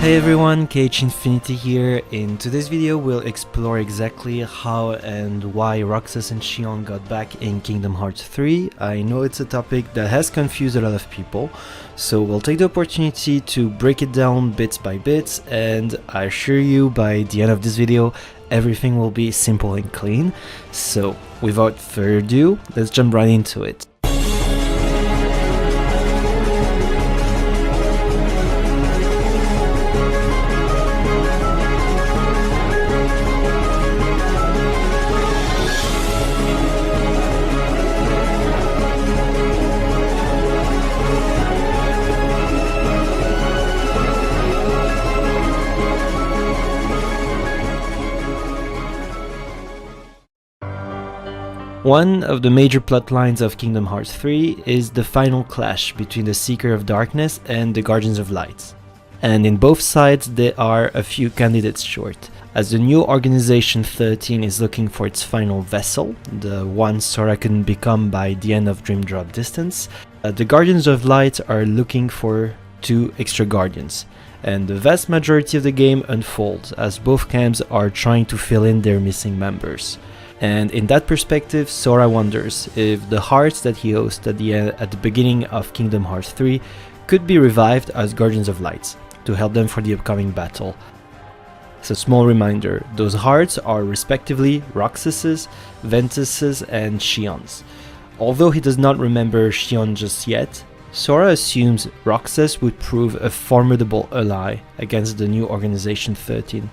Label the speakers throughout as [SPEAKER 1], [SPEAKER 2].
[SPEAKER 1] Hey everyone, KH3 here. In today's video we'll explore exactly how and why Roxas and Xion got back in Kingdom Hearts 3. I know it's a topic that has confused a lot of people, so we'll take the opportunity to break it down bits by bits, and I assure you by the end of this video everything will be simple and clean. So without further ado, let's jump right into it. One of the major plot lines of Kingdom Hearts 3 is the final clash between the Seeker of Darkness and the Guardians of Light. And in both sides there are a few candidates short, as the new Organization 13 is looking for its final vessel, the one Sora couldn't become by the end of Dream Drop Distance. The Guardians of Light are looking for 2 extra Guardians, and the vast majority of the game unfolds as both camps are trying to fill in their missing members. And in that perspective, Sora wonders if the hearts that he hosts at the beginning of Kingdom Hearts 3 could be revived as Guardians of Light to help them for the upcoming battle. So small reminder, those hearts are respectively Roxas's, Ventus's and Xion's. Although he does not remember Xion just yet, Sora assumes Roxas would prove a formidable ally against the new Organization 13.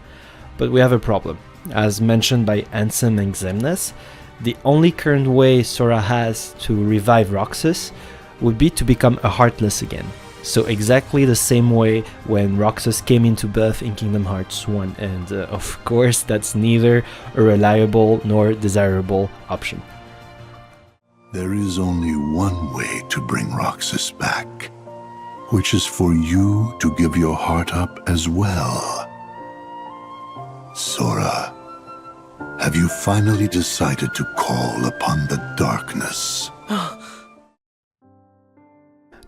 [SPEAKER 1] But we have a problem. As mentioned by Ansem and Xemnas, the only current way Sora has to revive Roxas would be to become a Heartless again. So exactly the same way when Roxas came into birth in Kingdom Hearts 1, and of course that's neither a reliable nor desirable option.
[SPEAKER 2] There is only one way to bring Roxas back, which is for you to give your heart up as well. Sora, have you finally decided to call upon the darkness?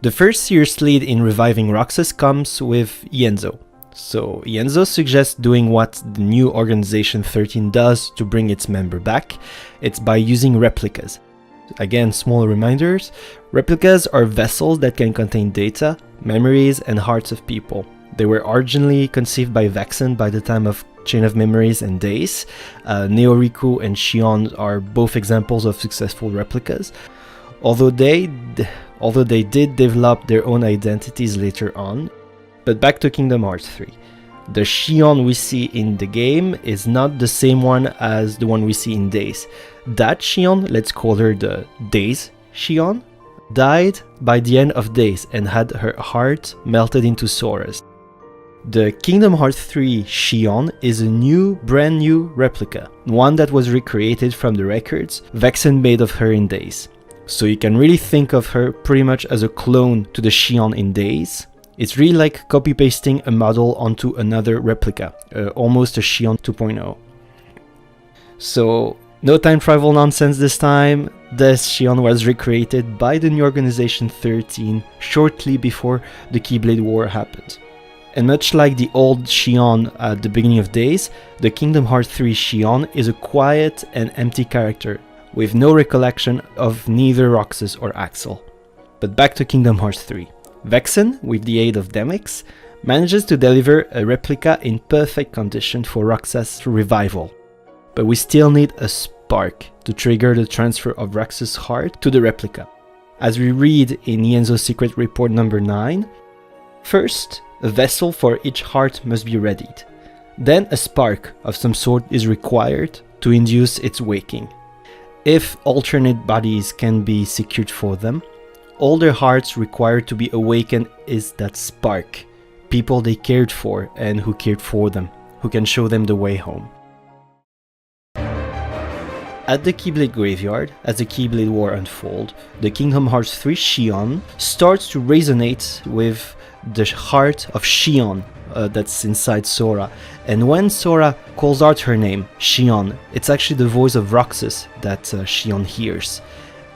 [SPEAKER 1] The first serious lead in reviving Roxas comes with Yenzo. So Yenzo suggests doing what the new Organization 13 does to bring its member back. It's by using replicas. Again, small reminders, replicas are vessels that can contain data, memories and hearts of people. They were originally conceived by Vexen by the time of Chain of Memories and Days. Neoriku and Xion are both examples of successful replicas, although they did develop their own identities later on. But back to Kingdom Hearts 3. The Xion we see in the game is not the same one as the one we see in Days. That Xion, let's call her the Days Xion, died by the end of Days and had her heart melted into Sora's. The Kingdom Hearts 3 Xion is a brand new replica, one that was recreated from the records Vexen made of her in Days. So you can really think of her pretty much as a clone to the Xion in Days. It's really like copy-pasting a model onto another replica, almost a Xion 2.0. So no time travel nonsense this time. This Xion was recreated by the new Organization 13 shortly before the Keyblade War happened. And much like the old Xion at the beginning of Days, the Kingdom Hearts 3 Xion is a quiet and empty character, with no recollection of neither Roxas or Axel. But back to Kingdom Hearts 3. Vexen, with the aid of Demyx, manages to deliver a replica in perfect condition for Roxas' revival. But we still need a spark to trigger the transfer of Roxas' heart to the replica. As we read in Yenzo's Secret Report number 9, first, a vessel for each heart must be readied. Then a spark of some sort is required to induce its waking. If alternate bodies can be secured for them, all their hearts required to be awakened is that spark, people they cared for and who cared for them, who can show them the way home. At the Keyblade Graveyard, as the Keyblade War unfolds, the Kingdom Hearts 3 Xion starts to resonate with the heart of Xion that's inside Sora. And when Sora calls out her name, Xion, it's actually the voice of Roxas that Xion hears.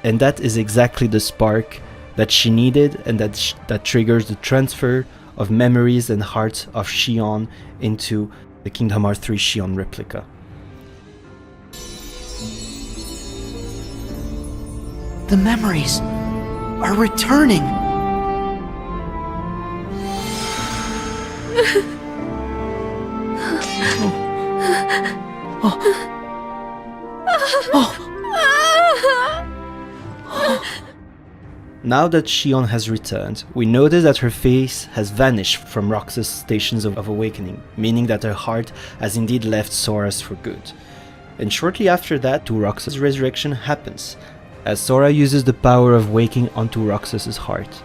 [SPEAKER 1] And that is exactly the spark that she needed, and that triggers the transfer of memories and heart of Xion into the Kingdom Hearts 3 Xion replica.
[SPEAKER 3] The memories are returning.
[SPEAKER 1] Now that Xion has returned, we notice that her face has vanished from Roxas' stations of awakening, meaning that her heart has indeed left Sora's for good. And shortly after that, Roxas' resurrection happens, as Sora uses the power of waking onto Roxas' heart.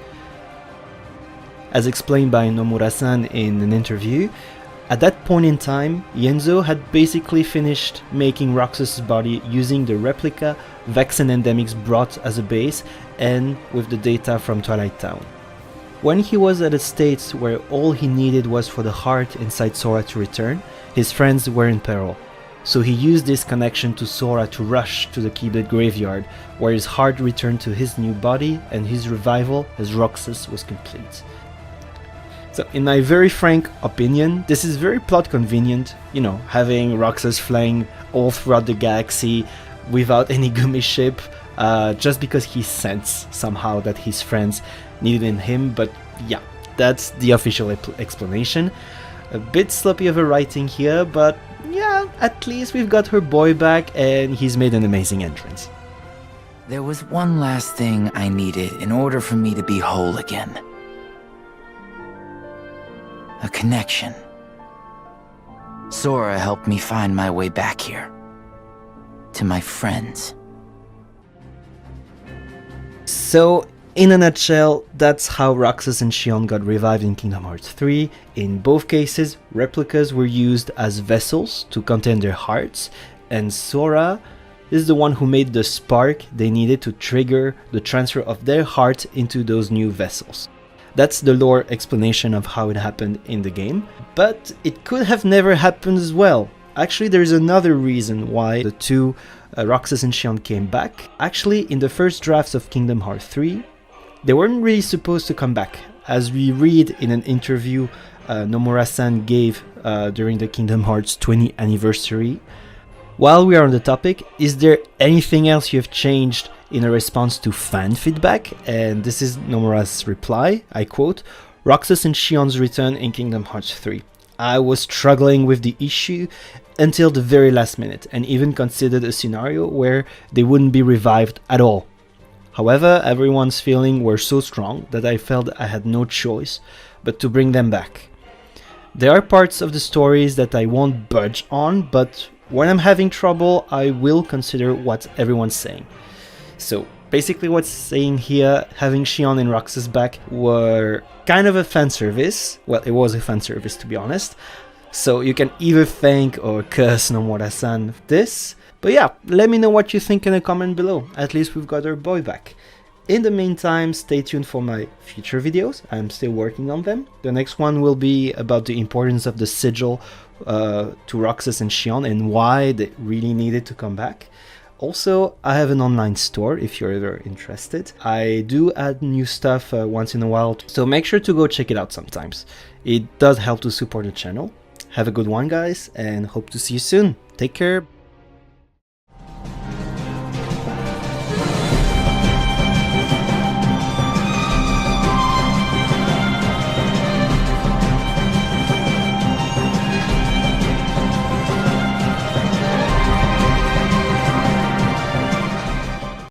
[SPEAKER 1] As explained by Nomura-san in an interview, at that point in time, Yenzo had basically finished making Roxas' body using the replica Vex and Endemics brought as a base and with the data from Twilight Town. When he was at a state where all he needed was for the heart inside Sora to return, his friends were in peril. So he used this connection to Sora to rush to the Keyblade graveyard, where his heart returned to his new body and his revival as Roxas was complete. So in my very frank opinion, this is very plot convenient, you know, having Roxas flying all throughout the galaxy without any gummy ship, just because he sensed somehow that his friends needed in him, but yeah, that's the official explanation. A bit sloppy of a writing here, but yeah, at least we've got her boy back and he's made an amazing entrance.
[SPEAKER 3] There was one last thing I needed in order for me to be whole again. A connection. Sora helped me find my way back here. To my friends.
[SPEAKER 1] So, in a nutshell, that's how Roxas and Xion got revived in Kingdom Hearts 3. In both cases, replicas were used as vessels to contain their hearts, and Sora is the one who made the spark they needed to trigger the transfer of their heart into those new vessels. That's the lore explanation of how it happened in the game, but it could have never happened as well. Actually, there's another reason why the two Roxas and Xion came back. Actually, in the first drafts of Kingdom Hearts 3, they weren't really supposed to come back. As we read in an interview Nomura-san gave during the Kingdom Hearts 20th anniversary. While we are on the topic, is there anything else you have changed in a response to fan feedback? And this is Nomura's reply, I quote, "Roxas and Xion's return in Kingdom Hearts 3. I was struggling with the issue until the very last minute and even considered a scenario where they wouldn't be revived at all. However, everyone's feelings were so strong that I felt I had no choice but to bring them back. There are parts of the stories that I won't budge on, but when I'm having trouble, I will consider what everyone's saying." So basically what's saying here, having Xion and Roxas back were kind of a fan service. Well, it was a fan service, to be honest. So you can either thank or curse Nomura-san for this. But yeah, let me know what you think in a comment below. At least we've got our boy back. In the meantime, stay tuned for my future videos. I'm still working on them. The next one will be about the importance of the sigil to Roxas and Xion and why they really needed to come back. Also, I have an online store if you're ever interested. I do add new stuff once in a while, so make sure to go check it out sometimes. It does help to support the channel. Have a good one, guys, and hope to see you soon. Take care.